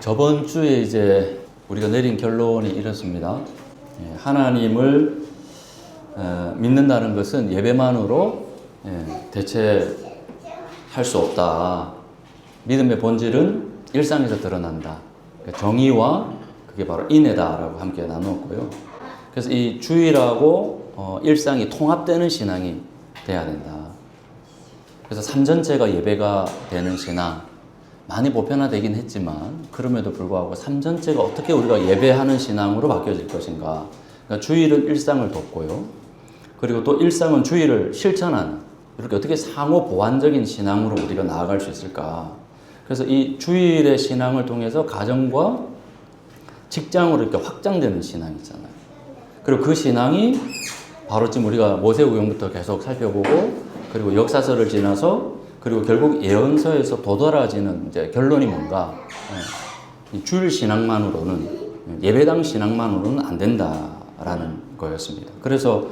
저번 주에 이제 우리가 내린 결론이 이렇습니다. 하나님을 믿는다는 것은 예배만으로 대체할 수 없다. 믿음의 본질은 일상에서 드러난다. 정의와 그게 바로 인애다라고 함께 나누었고요. 그래서 이 주일하고 일상이 통합되는 신앙이 돼야 된다. 그래서 삶 전체가 예배가 되는 신앙, 많이 보편화되긴 했지만 그럼에도 불구하고 삶 전체가 어떻게 우리가 예배하는 신앙으로 바뀌어질 것인가. 그러니까 주일은 일상을 돕고요. 그리고 또 일상은 주일을 실천하는, 이렇게 어떻게 상호 보완적인 신앙으로 우리가 나아갈 수 있을까. 그래서 이 주일의 신앙을 통해서 가정과 직장으로 이렇게 확장되는 신앙이 있잖아요. 그리고 그 신앙이 바로 지금 우리가 모세오경부터 계속 살펴보고, 그리고 역사서를 지나서, 그리고 결국 예언서에서 도달해지는 이제 결론이 뭔가, 이 주일 신앙만으로는, 예배당 신앙만으로는 안 된다라는 거였습니다. 그래서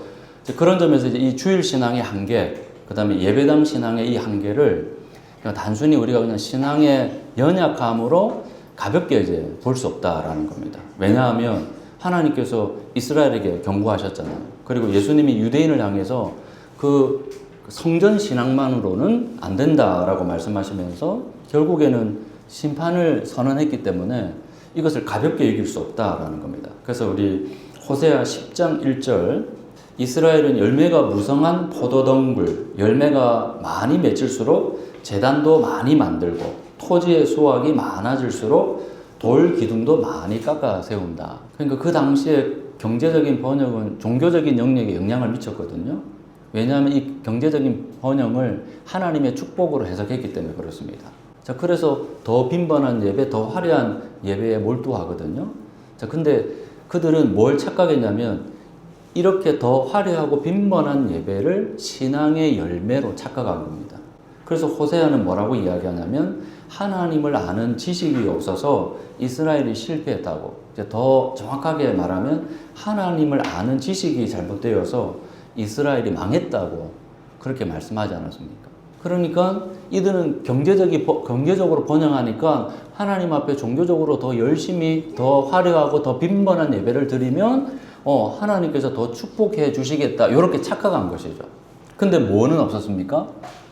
그런 점에서 이제 이 주일 신앙의 한계, 그 다음에 예배당 신앙의 이 한계를 그냥 단순히 우리가 그냥 신앙의 연약함으로 가볍게 이제 볼 수 없다라는 겁니다. 왜냐하면 하나님께서 이스라엘에게 경고하셨잖아요. 그리고 예수님이 유대인을 향해서 그 성전 신앙만으로는 안 된다라고 말씀하시면서 결국에는 심판을 선언했기 때문에 이것을 가볍게 여길 수 없다라는 겁니다. 그래서 우리 호세아 10장 1절, 이스라엘은 열매가 무성한 포도덩굴, 열매가 많이 맺을수록 제단도 많이 만들고 토지의 수확이 많아질수록 돌 기둥도 많이 깎아 세운다. 그러니까 그 당시에 경제적인 번영은 종교적인 영역에 영향을 미쳤거든요. 왜냐하면 이 경제적인 번영을 하나님의 축복으로 해석했기 때문에 그렇습니다. 자, 그래서 더 빈번한 예배, 더 화려한 예배에 몰두하거든요. 자, 근데 그들은 뭘 착각했냐면 이렇게 더 화려하고 빈번한 예배를 신앙의 열매로 착각한 겁니다. 그래서 호세아는 뭐라고 이야기하냐면 하나님을 아는 지식이 없어서 이스라엘이 실패했다고. 이제 더 정확하게 말하면 하나님을 아는 지식이 잘못되어서 이스라엘이 망했다고 그렇게 말씀하지 않았습니까? 그러니까 이들은 경제적으로 번영하니까 하나님 앞에 종교적으로 더 열심히, 더 화려하고 더 빈번한 예배를 드리면 하나님께서 더 축복해 주시겠다, 이렇게 착각한 것이죠. 근데 뭐는 없었습니까?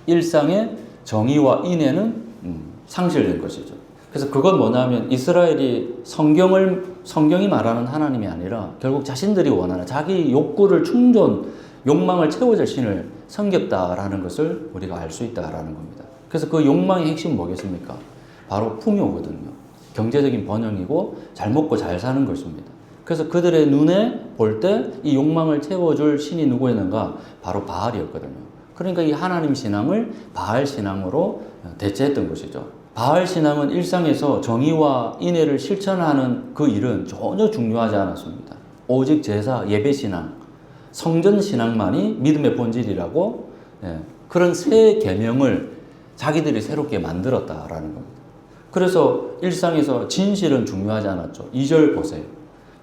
일상의 정의와 인애는 상실된 것이죠. 그래서 그건 뭐냐면 이스라엘이 성경이 말하는 하나님이 아니라 결국 자신들이 원하는 자기 욕구를 욕망을 채워줄 신을 섬겼다라는 것을 우리가 알 수 있다라는 겁니다. 그래서 그 욕망의 핵심은 뭐겠습니까? 바로 풍요거든요. 경제적인 번영이고 잘 먹고 잘 사는 것입니다. 그래서 그들의 눈에 볼 때 이 욕망을 채워줄 신이 누구였는가? 바로 바알이었거든요. 그러니까 이 하나님 신앙을 바알 신앙으로 대체했던 것이죠. 바알 신앙은 일상에서 정의와 인애를 실천하는 그 일은 전혀 중요하지 않았습니다. 오직 제사, 예배 신앙, 성전 신앙만이 믿음의 본질이라고, 그런 새 계명을 자기들이 새롭게 만들었다라는 겁니다. 그래서 일상에서 진실은 중요하지 않았죠. 2절 보세요.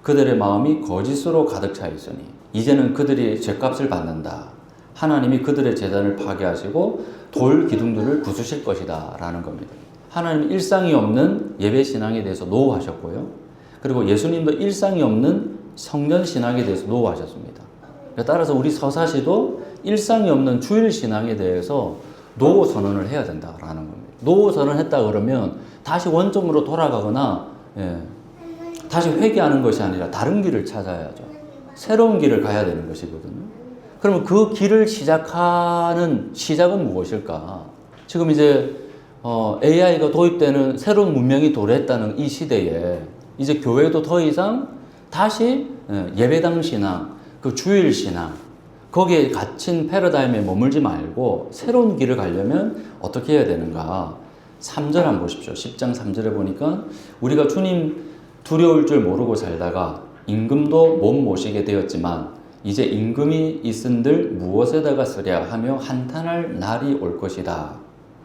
그들의 마음이 거짓으로 가득 차 있으니 이제는 그들이 죗값을 받는다. 하나님이 그들의 제단을 파괴하시고 돌 기둥들을 부수실 것이다 라는 겁니다. 하나님이 일상이 없는 예배 신앙에 대해서 노하셨고요. 그리고 예수님도 일상이 없는 성전 신앙에 대해서 노하셨습니다. 따라서 우리 서사시도 일상이 없는 주일 신앙에 대해서 노 선언을 해야 된다라는 겁니다. 노 선언했다 그러면 다시 원점으로 돌아가거나 다시 회개하는 것이 아니라 다른 길을 찾아야죠. 새로운 길을 가야 되는 것이거든요. 그러면 그 길을 시작은 무엇일까? 지금 이제 AI가 도입되는 새로운 문명이 도래했다는 이 시대에 이제 교회도 더 이상 다시 예배당 신앙, 그 주일 신앙, 거기에 갇힌 패러다임에 머물지 말고 새로운 길을 가려면 어떻게 해야 되는가? 3절 한번 보십시오. 10장 3절에 보니까 우리가 주님 두려울 줄 모르고 살다가 임금도 못 모시게 되었지만 이제 임금이 있은들 무엇에다가 쓰랴 하며 한탄할 날이 올 것이다.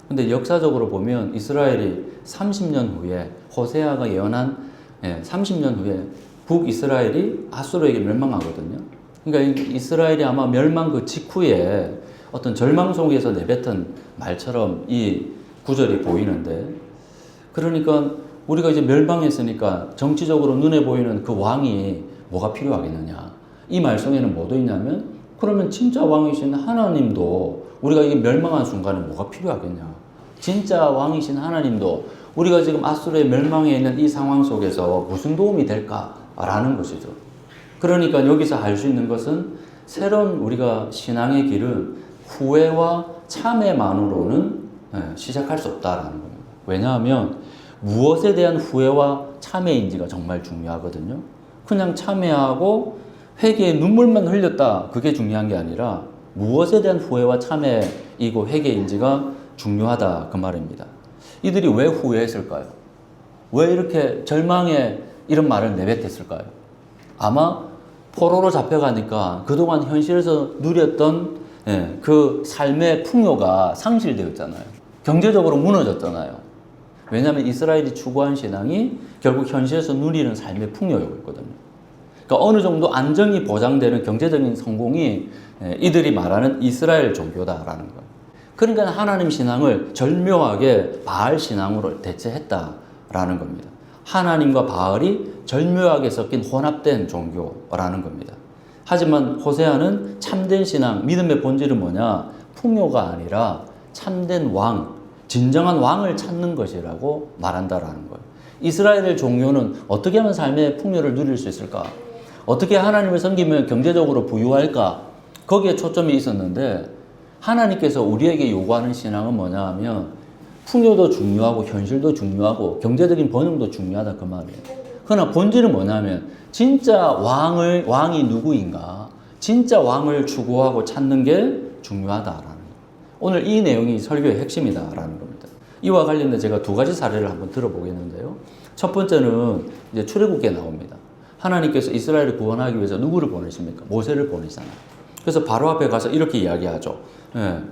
근데 역사적으로 보면 이스라엘이 30년 후에 호세아가 예언한 30년 후에 북이스라엘이 아수르에게 멸망하거든요. 그러니까 이스라엘이 아마 멸망 그 직후에 어떤 절망 속에서 내뱉은 말처럼 이 구절이 보이는데, 그러니까 우리가 이제 멸망했으니까 정치적으로 눈에 보이는 그 왕이 뭐가 필요하겠느냐. 이 말 속에는 뭐도 있냐면 그러면 진짜 왕이신 하나님도 우리가 이 멸망한 순간에 뭐가 필요하겠냐. 진짜 왕이신 하나님도 우리가 지금 아수르의 멸망에 있는 이 상황 속에서 무슨 도움이 될까라는 것이죠. 그러니까 여기서 알 수 있는 것은 새로운 우리가 신앙의 길은 후회와 참회만으로는 시작할 수 없다라는 겁니다. 왜냐하면 무엇에 대한 후회와 참회인지가 정말 중요하거든요. 그냥 참회하고 회개에 눈물만 흘렸다 그게 중요한 게 아니라 무엇에 대한 후회와 참회이고 회개인지가 중요하다 그 말입니다. 이들이 왜 후회했을까요? 왜 이렇게 절망에 이런 말을 내뱉었을까요? 아마 포로로 잡혀가니까 그동안 현실에서 누렸던 그 삶의 풍요가 상실되었잖아요. 경제적으로 무너졌잖아요. 왜냐하면 이스라엘이 추구한 신앙이 결국 현실에서 누리는 삶의 풍요였거든요. 그러니까 어느 정도 안정이 보장되는 경제적인 성공이 이들이 말하는 이스라엘 종교다라는 거예요. 그러니까 하나님 신앙을 절묘하게 바알 신앙으로 대체했다라는 겁니다. 하나님과 바알이 절묘하게 섞인 혼합된 종교라는 겁니다. 하지만 호세아는 참된 신앙, 믿음의 본질은 뭐냐? 풍요가 아니라 참된 왕, 진정한 왕을 찾는 것이라고 말한다라는 거예요. 이스라엘의 종교는 어떻게 하면 삶의 풍요를 누릴 수 있을까? 어떻게 하나님을 섬기면 경제적으로 부유할까? 거기에 초점이 있었는데 하나님께서 우리에게 요구하는 신앙은 뭐냐 하면 풍요도 중요하고 현실도 중요하고 경제적인 번영도 중요하다 그 말이에요. 그러나 본질은 뭐냐면 진짜 왕이 누구인가? 진짜 왕을 추구하고 찾는 게 중요하다라는 거예요. 오늘 이 내용이 설교의 핵심이다라는 겁니다. 이와 관련된 제가 두 가지 사례를 한번 들어보겠는데요. 첫 번째는 이제 출애굽기에 나옵니다. 하나님께서 이스라엘을 구원하기 위해서 누구를 보내십니까? 모세를 보내잖아요. 그래서 바로 앞에 가서 이렇게 이야기하죠.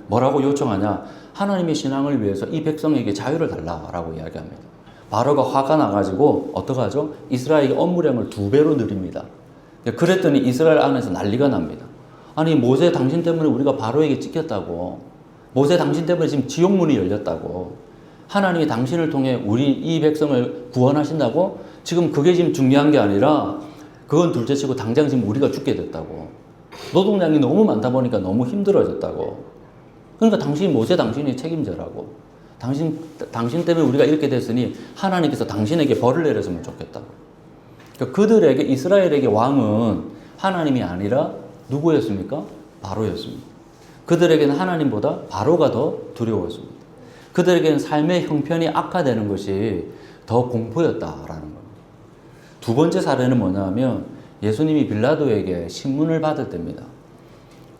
뭐라고 요청하냐? 하나님의 신앙을 위해서 이 백성에게 자유를 달라라고 이야기합니다. 바로가 화가 나가지고 어떡하죠? 이스라엘의 업무량을 2배로 늘립니다. 그랬더니 이스라엘 안에서 난리가 납니다. 아니 모세 당신 때문에 우리가 바로에게 찍혔다고. 모세 당신 때문에 지금 지옥문이 열렸다고. 하나님이 당신을 통해 우리 이 백성을 구원하신다고? 지금 그게 지금 중요한 게 아니라 그건 둘째치고 당장 지금 우리가 죽게 됐다고. 노동량이 너무 많다 보니까 너무 힘들어졌다고. 그러니까 모세 당신이 책임져라고. 당신 때문에 우리가 이렇게 됐으니 하나님께서 당신에게 벌을 내렸으면 좋겠다고. 그러니까 그들에게 이스라엘에게 왕은 하나님이 아니라 누구였습니까? 바로였습니다. 그들에게는 하나님보다 바로가 더 두려웠습니다. 그들에게는 삶의 형편이 악화되는 것이 더 공포였다라는 겁니다. 두 번째 사례는 뭐냐면 예수님이 빌라도에게 신문을 받을 때입니다.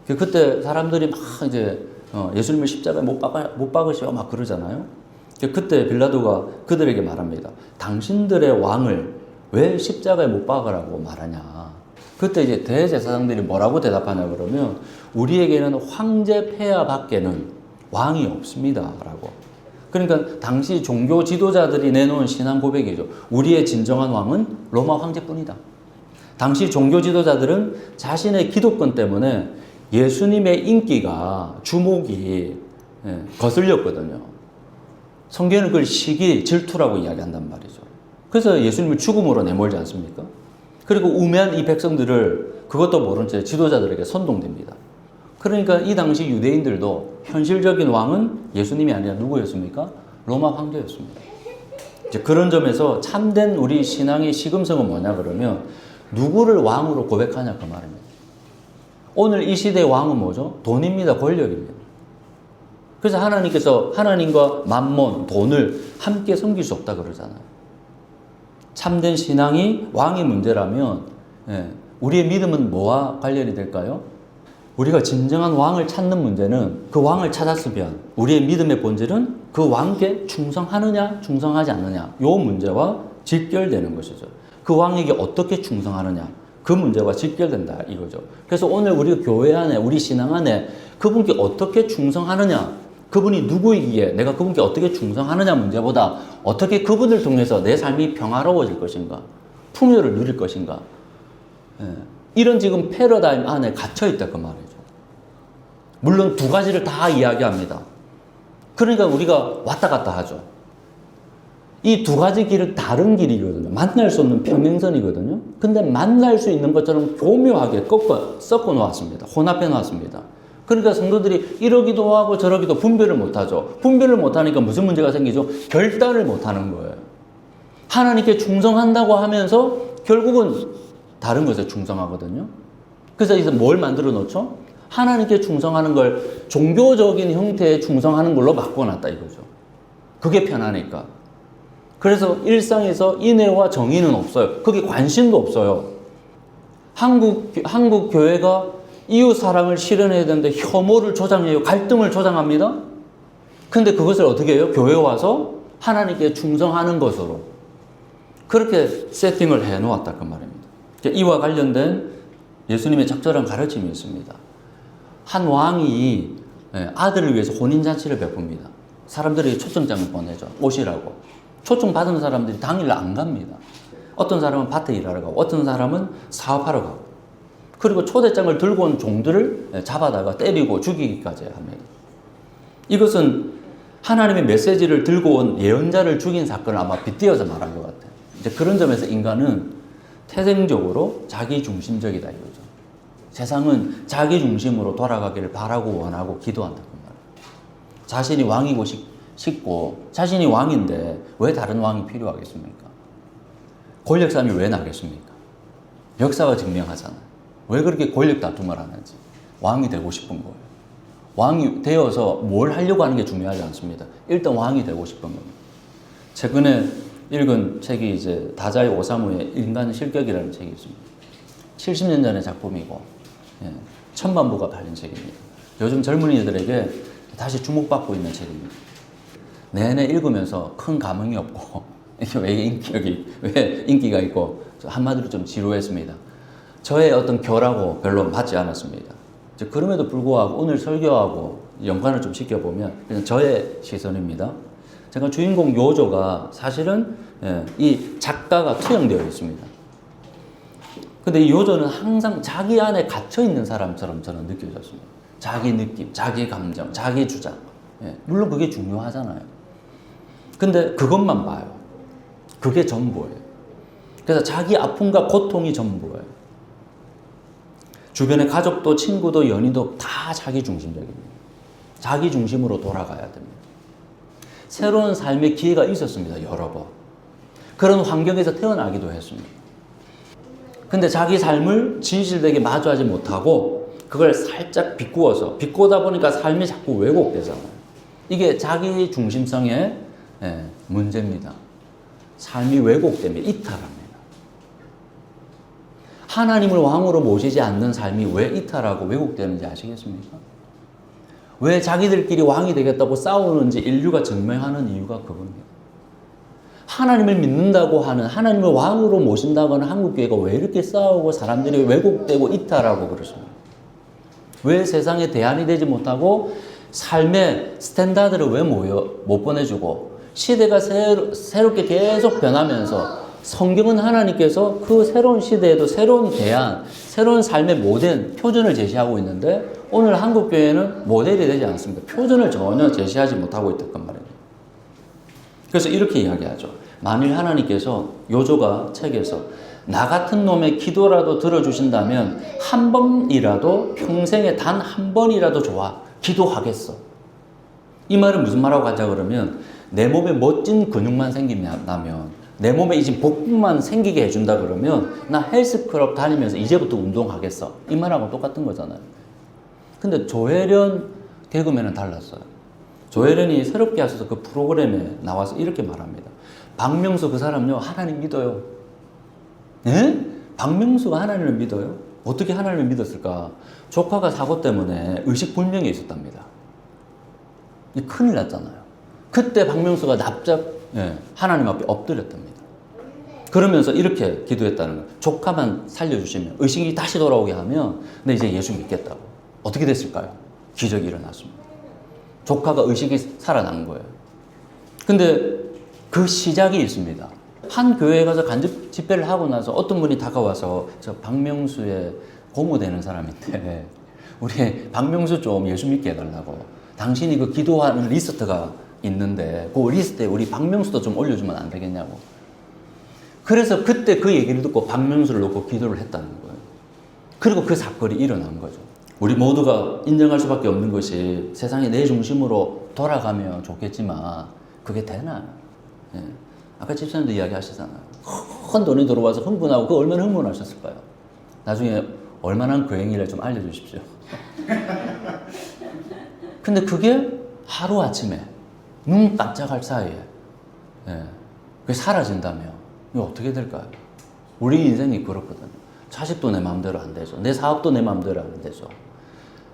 그때 사람들이 막 이제 예수님을 십자가에 못 박으시오 막 그러잖아요. 그때 빌라도가 그들에게 말합니다. 당신들의 왕을 왜 십자가에 못 박으라고 말하냐. 그때 이제 대제사장들이 뭐라고 대답하냐 그러면 우리에게는 황제 폐하 밖에는 왕이 없습니다 라고. 그러니까 당시 종교 지도자들이 내놓은 신앙 고백이죠. 우리의 진정한 왕은 로마 황제뿐이다. 당시 종교 지도자들은 자신의 기독권 때문에 예수님의 인기가 주목이 거슬렸거든요. 성경은 그걸 시기, 질투라고 이야기한단 말이죠. 그래서 예수님을 죽음으로 내몰지 않습니까? 그리고 우매한 이 백성들을 그것도 모른 채 지도자들에게 선동됩니다. 그러니까 이 당시 유대인들도 현실적인 왕은 예수님이 아니라 누구였습니까? 로마 황제였습니다. 이제 그런 점에서 참된 우리 신앙의 시금성은 뭐냐 그러면 누구를 왕으로 고백하냐 그 말입니다. 오늘 이 시대의 왕은 뭐죠? 돈입니다. 권력입니다. 그래서 하나님께서 하나님과 만몬, 돈을 함께 섬길 수 없다 그러잖아요. 참된 신앙이 왕의 문제라면 우리의 믿음은 뭐와 관련이 될까요? 우리가 진정한 왕을 찾는 문제는 그 왕을 찾았으면 우리의 믿음의 본질은 그 왕께 충성하느냐 충성하지 않느냐 이 문제와 직결되는 것이죠. 그 왕에게 어떻게 충성하느냐 그 문제와 직결된다 이거죠. 그래서 오늘 우리 교회 안에 우리 신앙 안에 그분께 어떻게 충성하느냐 그분이 누구이기에 내가 그분께 어떻게 충성하느냐 문제보다 어떻게 그분을 통해서 내 삶이 평화로워질 것인가 풍요를 누릴 것인가 이런 지금 패러다임 안에 갇혀있다 그 말이죠. 물론 두 가지를 다 이야기합니다. 그러니까 우리가 왔다 갔다 하죠. 이 두 가지 길은 다른 길이거든요. 만날 수 없는 평행선이거든요. 근데 만날 수 있는 것처럼 교묘하게 섞어 놓았습니다. 혼합해 놨습니다. 그러니까 성도들이 이러기도 하고 저러기도 분별을 못하죠. 분별을 못하니까 무슨 문제가 생기죠? 결단을 못하는 거예요. 하나님께 충성한다고 하면서 결국은 다른 것에 충성하거든요. 그래서 이제 뭘 만들어 놓죠? 하나님께 충성하는 걸 종교적인 형태에 충성하는 걸로 바꿔놨다 이거죠. 그게 편하니까. 그래서 일상에서 인애와 정의는 없어요. 그게 관심도 없어요. 한국 교회가 이웃 사랑을 실현해야 되는데 혐오를 조장해요. 갈등을 조장합니다. 근데 그것을 어떻게 해요? 교회 와서 하나님께 충성하는 것으로 그렇게 세팅을 해 놓았다 그 말입니다. 이와 관련된 예수님의 적절한 가르침이 있습니다. 한 왕이 아들을 위해서 혼인잔치를 베풉니다. 사람들이 초청장을 보내죠. 오시라고. 초청 받은 사람들이 당일 안 갑니다. 어떤 사람은 밭에 일하러 가고 어떤 사람은 사업하러 가고 그리고 초대장을 들고 온 종들을 잡아다가 때리고 죽이기까지 합니다. 이것은 하나님의 메시지를 들고 온 예언자를 죽인 사건을 아마 빗대어서 말한 것 같아요. 이제 그런 점에서 인간은 태생적으로 자기중심적이다 이거죠. 세상은 자기중심으로 돌아가기를 바라고 원하고 기도한다 그 말이에요. 자신이 왕이고 싶고 자신이 왕인데 왜 다른 왕이 필요하겠습니까? 권력 싸움이 왜 나겠습니까? 역사가 증명하잖아요. 왜 그렇게 권력 다툼을 하는지. 왕이 되고 싶은 거예요. 왕이 되어서 뭘 하려고 하는 게 중요하지 않습니다. 일단 왕이 되고 싶은 겁니다. 최근에 읽은 책이 이제 다자이 오사무의 인간 실격이라는 책이 있습니다. 70년 전의 작품이고 1000만 부가 팔린 책입니다. 요즘 젊은이들에게 다시 주목받고 있는 책입니다. 내내 읽으면서 큰 감흥이 없고 왜 인기가 있고 한마디로 좀 지루했습니다. 저의 어떤 결하고 별로 맞지 않았습니다. 그럼에도 불구하고 오늘 설교하고 연관을 좀 시켜보면 그냥 저의 시선입니다. 제가 주인공 요조가 사실은 이 작가가 투영되어 있습니다. 근데 이 요조는 항상 자기 안에 갇혀 있는 사람처럼 저는 느껴졌습니다. 자기 느낌, 자기 감정, 자기 주장. 물론 그게 중요하잖아요. 근데 그것만 봐요. 그게 전부예요. 그래서 자기 아픔과 고통이 전부예요. 주변의 가족도 친구도 연인도 다 자기 중심적입니다. 자기 중심으로 돌아가야 됩니다. 새로운 삶의 기회가 있었습니다. 여러 번. 그런 환경에서 태어나기도 했습니다. 근데 자기 삶을 진실되게 마주하지 못하고 그걸 살짝 비꼬다 보니까 삶이 자꾸 왜곡되잖아요. 이게 자기 중심성의 문제입니다. 삶이 왜곡되면 이탈합니다. 하나님을 왕으로 모시지 않는 삶이 왜 이탈하고 왜곡되는지 아시겠습니까? 왜 자기들끼리 왕이 되겠다고 싸우는지 인류가 증명하는 이유가 그겁니다. 하나님을 믿는다고 하는, 하나님을 왕으로 모신다고 하는 한국교회가 왜 이렇게 싸우고 사람들이 왜곡되고 이탈하고 그렇습니까? 왜 세상에 대안이 되지 못하고 삶의 스탠다드를 왜 못 보내주고 시대가 새롭게 계속 변하면서 성경은 하나님께서 그 새로운 시대에도 새로운 대안, 새로운 삶의 모델, 표준을 제시하고 있는데 오늘 한국교회는 모델이 되지 않습니다. 표준을 전혀 제시하지 못하고 있단 말이에요. 그래서 이렇게 이야기하죠. 만일 하나님께서 요조가 책에서 나 같은 놈의 기도라도 들어주신다면 한 번이라도 평생에 단 한 번이라도 좋아 기도하겠어. 이 말은 무슨 말하고 가자 그러면 내 몸에 멋진 근육만 생기면 내 몸에 이제 복부만 생기게 해준다 그러면 나 헬스클럽 다니면서 이제부터 운동하겠어. 이 말하고 똑같은 거잖아요. 근데 조혜련 개그맨은 달랐어요. 조혜련이 새롭게 하셔서 그 프로그램에 나와서 이렇게 말합니다. 박명수 그 사람요 하나님 믿어요. 예? 박명수가 하나님을 믿어요? 어떻게 하나님을 믿었을까? 조카가 사고 때문에 의식불명에 있었답니다. 큰일 났잖아요. 그때 박명수가 납작 하나님 앞에 엎드렸답니다. 그러면서 이렇게 기도했다는 거예요. 조카만 살려주시면 의식이 다시 돌아오게 하면 나 이제 예수 믿겠다고. 어떻게 됐을까요? 기적이 일어났습니다. 조카가 의식이 살아난 거예요. 근데 그 시작이 있습니다. 한 교회에 가서 간접 집회를 하고 나서 어떤 분이 다가와서 저 박명수의 고모되는 사람인데 우리 박명수 좀 예수 믿게 해달라고. 당신이 그 기도하는 리스트가 있는데 그 리스트에 우리 박명수도 좀 올려주면 안 되겠냐고. 그래서 그때 그 얘기를 듣고 박명수를 놓고 기도를 했다는 거예요. 그리고 그 사건이 일어난 거죠. 우리 모두가 인정할 수밖에 없는 것이 세상이 내 중심으로 돌아가면 좋겠지만 그게 되나? 예. 아까 집사님도 이야기하시잖아요. 큰 돈이 들어와서 흥분하고 그 얼마나 흥분하셨을까요? 나중에 얼마나 그 행위를 좀 알려주십시오. 근데 그게 하루아침에 눈 깜짝할 사이에 그게 사라진다면 이거 어떻게 될까요? 우리 인생이 그렇거든요. 자식도 내 마음대로 안 되죠. 내 사업도 내 마음대로 안 되죠.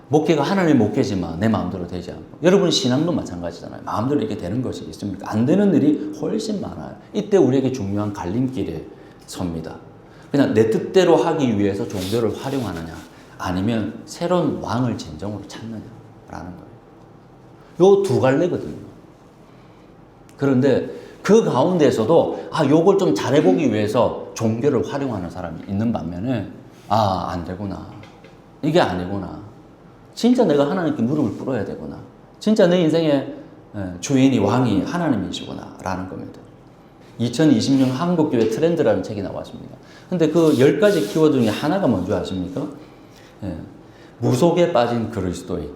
목회가 하나님의 목회지만 내 마음대로 되지 않고, 여러분 신앙도 마찬가지잖아요. 마음대로 이렇게 되는 것이 있습니까? 안 되는 일이 훨씬 많아요. 이때 우리에게 중요한 갈림길에 섭니다. 그냥 내 뜻대로 하기 위해서 종교를 활용하느냐, 아니면 새로운 왕을 진정으로 찾느냐라는 거예요. 요 두 갈래거든요. 그런데 그 가운데서도 요걸 좀 잘해보기 위해서 종교를 활용하는 사람이 있는 반면에 안 되구나. 이게 아니구나. 진짜 내가 하나님께 무릎을 꿇어야 되구나. 진짜 내 인생의 주인이 왕이 하나님이시구나 라는 겁니다. 2020년 한국교회 트렌드라는 책이 나왔습니다. 근데 그 10가지 키워드 중에 하나가 뭔지 아십니까? 무속에 빠진 그리스도인.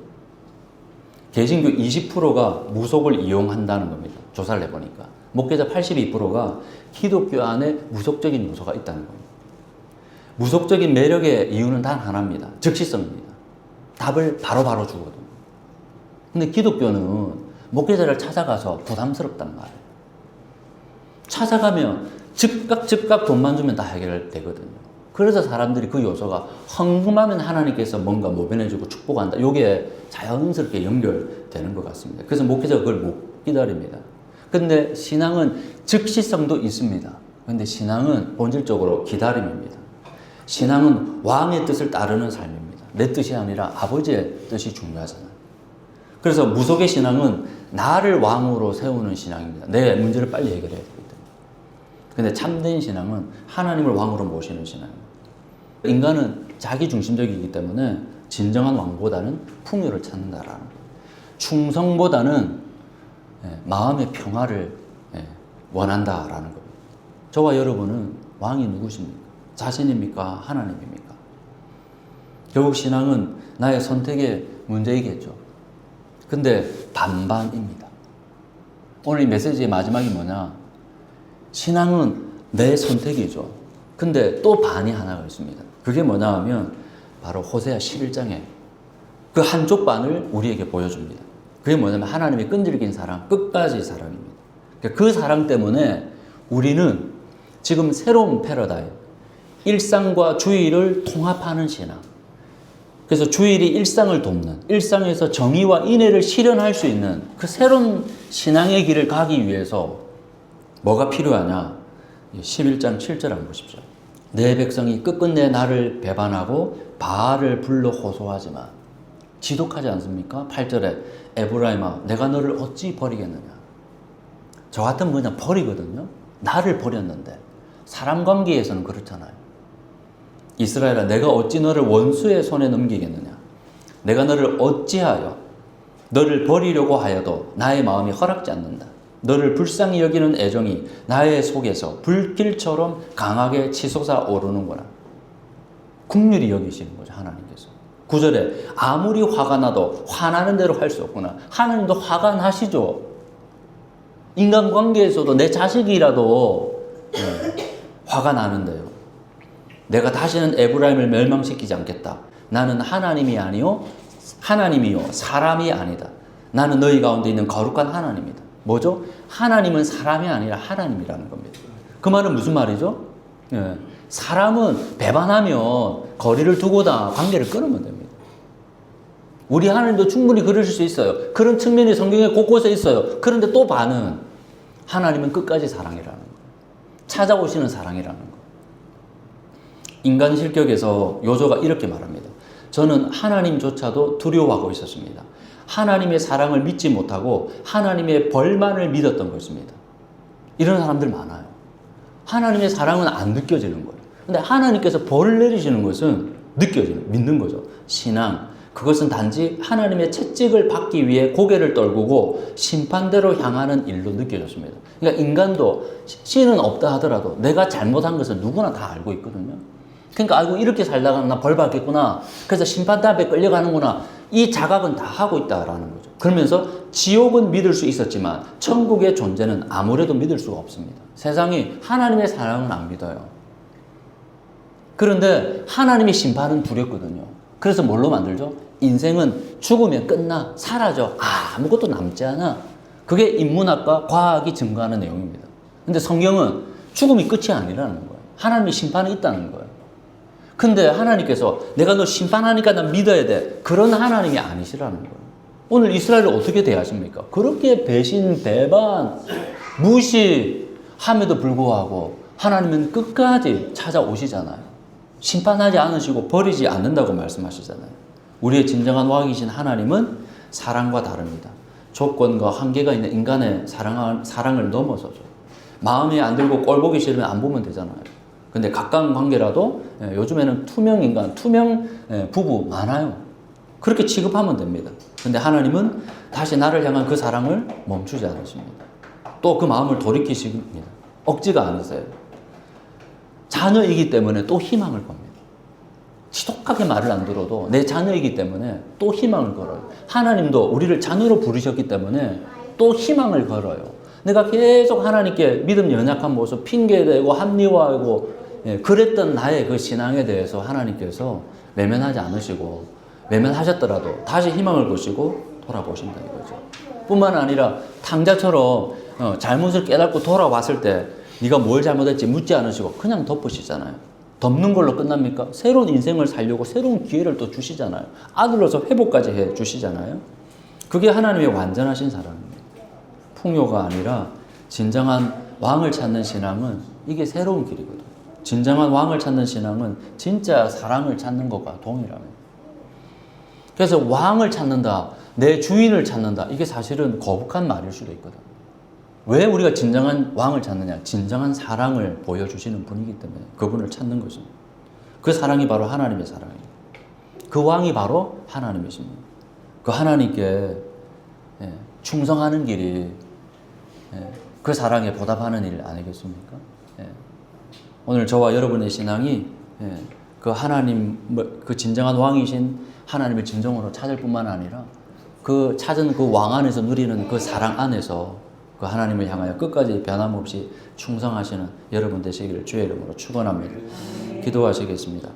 개신교 20%가 무속을 이용한다는 겁니다. 조사를 해보니까. 목회자 82%가 기독교 안에 무속적인 요소가 있다는 겁니다. 무속적인 매력의 이유는 단 하나입니다. 즉시성입니다. 답을 바로바로 주거든요. 근데 기독교는 목회자를 찾아가서 부담스럽단 말이에요. 찾아가면 즉각 돈만 주면 다 해결되거든요. 그래서 사람들이 그 요소가 헌금하면 하나님께서 뭔가 모변해주고 축복한다. 이게 자연스럽게 연결되는 것 같습니다. 그래서 목회자가 그걸 못 기다립니다. 근데 신앙은 즉시성도 있습니다. 근데 신앙은 본질적으로 기다림입니다. 신앙은 왕의 뜻을 따르는 삶입니다. 내 뜻이 아니라 아버지의 뜻이 중요하잖아요. 그래서 무속의 신앙은 나를 왕으로 세우는 신앙입니다. 내 문제를 빨리 해결해야 되기 때문에. 근데 참된 신앙은 하나님을 왕으로 모시는 신앙입니다. 인간은 자기중심적이기 때문에 진정한 왕보다는 풍요를 찾는다라는 거예요. 충성보다는 마음의 평화를 원한다라는 겁니다. 저와 여러분은 왕이 누구십니까? 자신입니까? 하나님입니까? 결국 신앙은 나의 선택의 문제이겠죠. 근데 반반입니다. 오늘 이 메시지의 마지막이 뭐냐? 신앙은 내 선택이죠. 근데 또 반이 하나가 있습니다. 그게 뭐냐 하면 바로 호세아 11장에 그 한쪽 반을 우리에게 보여줍니다. 그게 뭐냐면 하나님의 끈질긴 사랑, 끝까지 사랑입니다. 그 사랑 때문에 우리는 지금 새로운 패러다임, 일상과 주의를 통합하는 신앙. 그래서 주일이 일상을 돕는, 일상에서 정의와 인애를 실현할 수 있는 그 새로운 신앙의 길을 가기 위해서 뭐가 필요하냐? 11장 7절 한번 보십시오. 내 백성이 끝끝내 나를 배반하고 바알을 불러 호소하지만, 지독하지 않습니까? 8절에 에브라임아 내가 너를 어찌 버리겠느냐. 저 같으면 그냥 버리거든요. 나를 버렸는데. 사람 관계에서는 그렇잖아요. 이스라엘아 내가 어찌 너를 원수의 손에 넘기겠느냐. 내가 너를 어찌하여 너를 버리려고 하여도 나의 마음이 허락지 않는다. 너를 불쌍히 여기는 애정이 나의 속에서 불길처럼 강하게 치솟아 오르는구나. 긍휼히 여기시는 거죠, 하나님께서. 9절에 아무리 화가 나도 화나는 대로 할 수 없구나. 하나님도 화가 나시죠. 인간관계에서도 내 자식이라도 화가 나는데요. 내가 다시는 에브라임을 멸망시키지 않겠다. 나는 하나님이요 사람이 아니다. 나는 너희 가운데 있는 거룩한 하나님이다. 뭐죠? 하나님은 사람이 아니라 하나님이라는 겁니다. 그 말은 무슨 말이죠? 사람은 배반하면 거리를 두고다 관계를 끊으면 됩니다. 우리 하나님도 충분히 그러실 수 있어요. 그런 측면이 성경에 곳곳에 있어요. 그런데 또 반은 하나님은 끝까지 사랑이라는 거예요. 찾아오시는 사랑이라는 거예요. 인간 실격에서 요조가 이렇게 말합니다. 저는 하나님조차도 두려워하고 있었습니다. 하나님의 사랑을 믿지 못하고 하나님의 벌만을 믿었던 것입니다. 이런 사람들 많아요. 하나님의 사랑은 안 느껴지는 거예요. 근데 하나님께서 벌을 내리시는 것은 믿는 거죠. 신앙, 그것은 단지 하나님의 채찍을 받기 위해 고개를 떨구고 심판대로 향하는 일로 느껴졌습니다. 그러니까 인간도 신은 없다 하더라도 내가 잘못한 것을 누구나 다 알고 있거든요. 그러니까 아이고 이렇게 살다가 나 벌 받겠구나. 그래서 심판 앞에 끌려가는구나. 이 자각은 다 하고 있다라는 거죠. 그러면서 지옥은 믿을 수 있었지만 천국의 존재는 아무래도 믿을 수가 없습니다. 세상이 하나님의 사랑은 안 믿어요. 그런데 하나님의 심판은 두렵거든요. 그래서 뭘로 만들죠? 인생은 죽으면 끝나, 사라져, 아무것도 남지 않아. 그게 인문학과 과학이 증거하는 내용입니다. 근데 성경은 죽음이 끝이 아니라는 거예요. 하나님의 심판이 있다는 거예요. 근데 하나님께서 내가 너 심판하니까 난 믿어야 돼. 그런 하나님이 아니시라는 거예요. 오늘 이스라엘을 어떻게 대하십니까? 그렇게 배신, 배반, 무시함에도 불구하고 하나님은 끝까지 찾아오시잖아요. 심판하지 않으시고 버리지 않는다고 말씀하시잖아요. 우리의 진정한 왕이신 하나님은 사랑과 다릅니다. 조건과 한계가 있는 인간의 사랑을 넘어서죠. 마음에 안 들고 꼴 보기 싫으면 안 보면 되잖아요. 근데 가까운 관계라도 요즘에는 투명 인간, 투명 부부 많아요. 그렇게 취급하면 됩니다. 근데 하나님은 다시 나를 향한 그 사랑을 멈추지 않으십니다. 또 그 마음을 돌이키십니다. 억지가 아니세요. 자녀이기 때문에 또 희망을 겁니다. 지독하게 말을 안 들어도 내 자녀이기 때문에 또 희망을 걸어요. 하나님도 우리를 자녀로 부르셨기 때문에 또 희망을 걸어요. 내가 계속 하나님께 믿음 연약한 모습 핑계대고 합리화하고 그랬던 나의 그 신앙에 대해서 하나님께서 외면하지 않으시고 외면하셨더라도 다시 희망을 보시고 돌아보신다 이거죠. 뿐만 아니라 탕자처럼 잘못을 깨닫고 돌아왔을 때 네가 뭘 잘못했지 묻지 않으시고 그냥 덮으시잖아요. 덮는 걸로 끝납니까? 새로운 인생을 살려고 새로운 기회를 또 주시잖아요. 아들로서 회복까지 해 주시잖아요. 그게 하나님의 완전하신 사랑입니다. 풍요가 아니라 진정한 왕을 찾는 신앙은 이게 새로운 길이거든요. 진정한 왕을 찾는 신앙은 진짜 사랑을 찾는 것과 동일합니다. 그래서 왕을 찾는다, 내 주인을 찾는다, 이게 사실은 거북한 말일 수도 있거든요. 왜 우리가 진정한 왕을 찾느냐? 진정한 사랑을 보여주시는 분이기 때문에 그분을 찾는 것입니다. 그 사랑이 바로 하나님의 사랑입니다. 그 왕이 바로 하나님이십니다. 그 하나님께 충성하는 길이 그 사랑에 보답하는 일 아니겠습니까? 오늘 저와 여러분의 신앙이 그 하나님, 그 진정한 왕이신 하나님을 진정으로 찾을 뿐만 아니라 그 찾은 그 왕 안에서 누리는 그 사랑 안에서 그 하나님을 향하여 끝까지 변함없이 충성하시는 여러분 되시기를 주의 이름으로 축원합니다. 기도하시겠습니다.